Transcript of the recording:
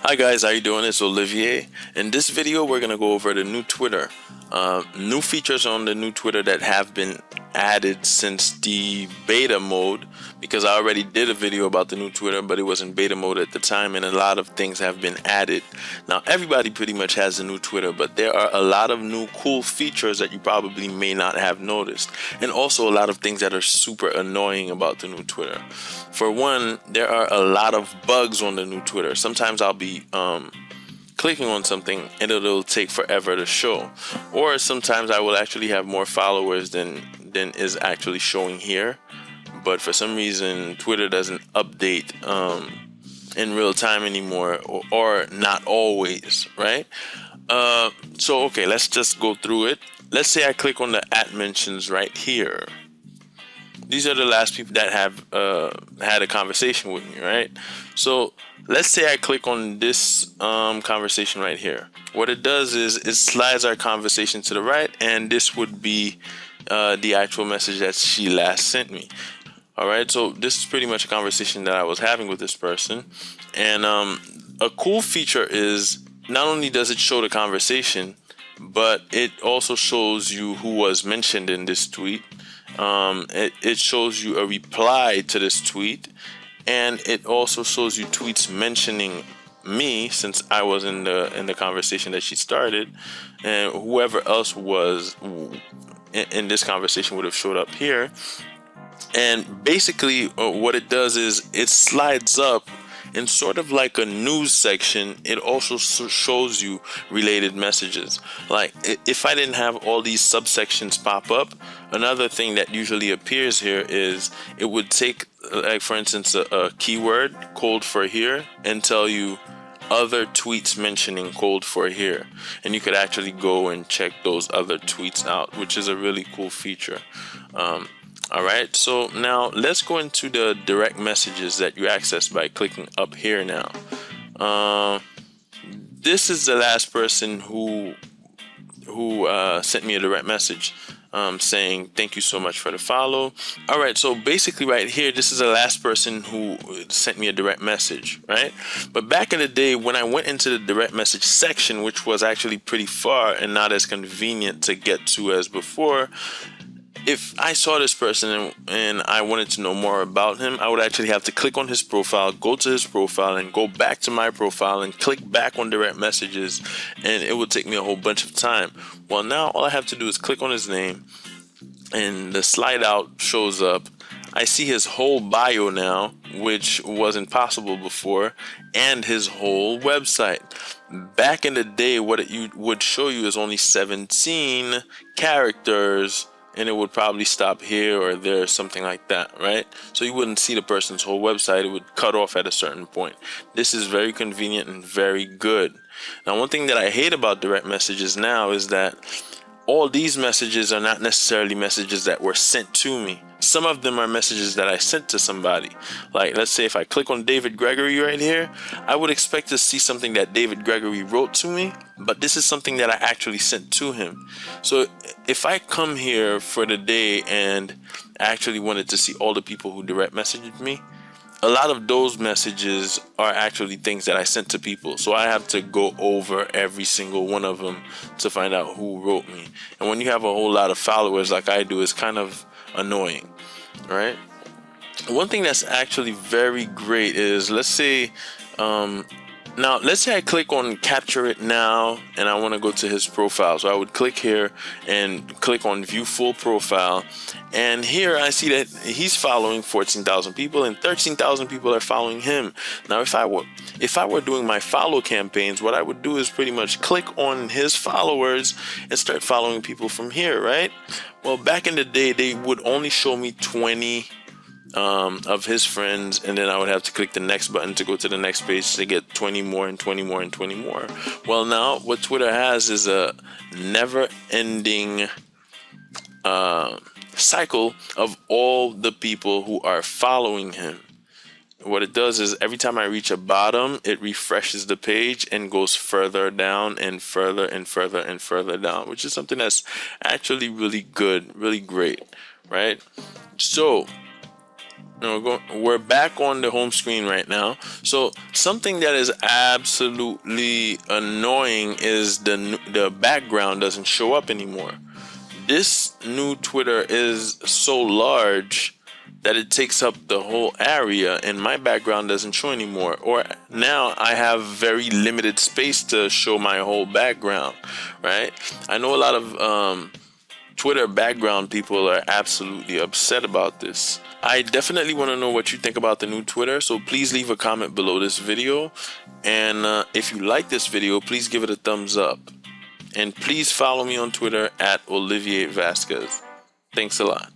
Hi guys, how you doing? It's Olivier. In this video, we're gonna go over the new Twitter, new features on the new Twitter that have been added since the beta mode. Because I already did a video about the new Twitter, but it was in beta mode at the time, and a lot of things have been added. Now, everybody pretty much has a new Twitter, but there are a lot of new cool features that you probably may not have noticed, and also a lot of things that are super annoying about the new Twitter. For one, there are a lot of bugs on the new Twitter. Sometimes I'll be clicking on something and it'll take forever to show, or sometimes I will actually have more followers than is actually showing here, but for some reason Twitter doesn't update in real time anymore, or not always, right? So okay, let's just go through it. Let's say I click on the at mentions right here. These are the last people that have had a conversation with me, right? So let's say I click on this conversation right here. What it does is it slides our conversation to the right, and this would be the actual message that she last sent me. All right, so this is pretty much a conversation that I was having with this person. And a cool feature is not only does it show the conversation, but it also shows you who was mentioned in this tweet. It shows you a reply to this tweet, and it also shows you tweets mentioning me, since I was in the conversation that she started, and whoever else was in this conversation would have showed up here. And basically what it does is it slides up in sort of like a news section. It also shows you related messages. Like if I didn't have all these subsections pop up, another thing that usually appears here is it would take, like for instance, a keyword cold for here and tell you other tweets mentioning cold for here, and you could actually go and check those other tweets out, which is a really cool feature. All right, so now let's go into the direct messages that you access by clicking up here now. This is the last person who sent me a direct message saying thank you so much for the follow. All right, so basically right here, this is the last person who sent me a direct message, right? But back in the day when I went into the direct message section, which was actually pretty far and not as convenient to get to as before, if I saw this person and I wanted to know more about him, I would actually have to click on his profile, go to his profile, and go back to my profile and click back on direct messages, and it would take me a whole bunch of time. Well, now all I have to do is click on his name, and the slide out shows up. I see his whole bio now, which wasn't possible before, and his whole website. Back in the day, what it would show you is only 17 characters, and it would probably stop here or there, something like that, right? So you wouldn't see the person's whole website. It would cut off at a certain point. This is very convenient and very good. Now, one thing that I hate about direct messages now is that all these messages are not necessarily messages that were sent to me. Some of them are messages that I sent to somebody. Like, let's say if I click on David Gregory right here, I would expect to see something that David Gregory wrote to me, but this is something that I actually sent to him. So if I come here for the day and actually wanted to see all the people who direct messaged me, a lot of those messages are actually things that I sent to people. So I have to go over every single one of them to find out who wrote me. And when you have a whole lot of followers like I do, it's kind of annoying, right? One thing that's actually very great is, let's say I click on capture it now and I want to go to his profile. So I would click here and click on view full profile, and here I see that he's following 14,000 people and 13,000 people are following him. Now if I were doing my follow campaigns, what I would do is pretty much click on his followers and start following people from here, right? Well, back in the day, they would only show me 20 of his friends, and then I would have to click the next button to go to the next page to get 20 more and 20 more and 20 more. Well, now what Twitter has is a never-ending cycle of all the people who are following him. What it does is every time I reach a bottom, it refreshes the page and goes further down and further and further and further down, which is something that's actually really good, really great, right? So we're back on the home screen right now. So something that is absolutely annoying is the background doesn't show up anymore. This new Twitter is so large that it takes up the whole area, and my background doesn't show anymore. Or now I have very limited space to show my whole background, right? I know a lot of Twitter background people are absolutely upset about this. I definitely want to know what you think about the new Twitter, so please leave a comment below this video. And if you like this video, please give it a thumbs up. And please follow me on Twitter at Olivier Vasquez. Thanks a lot.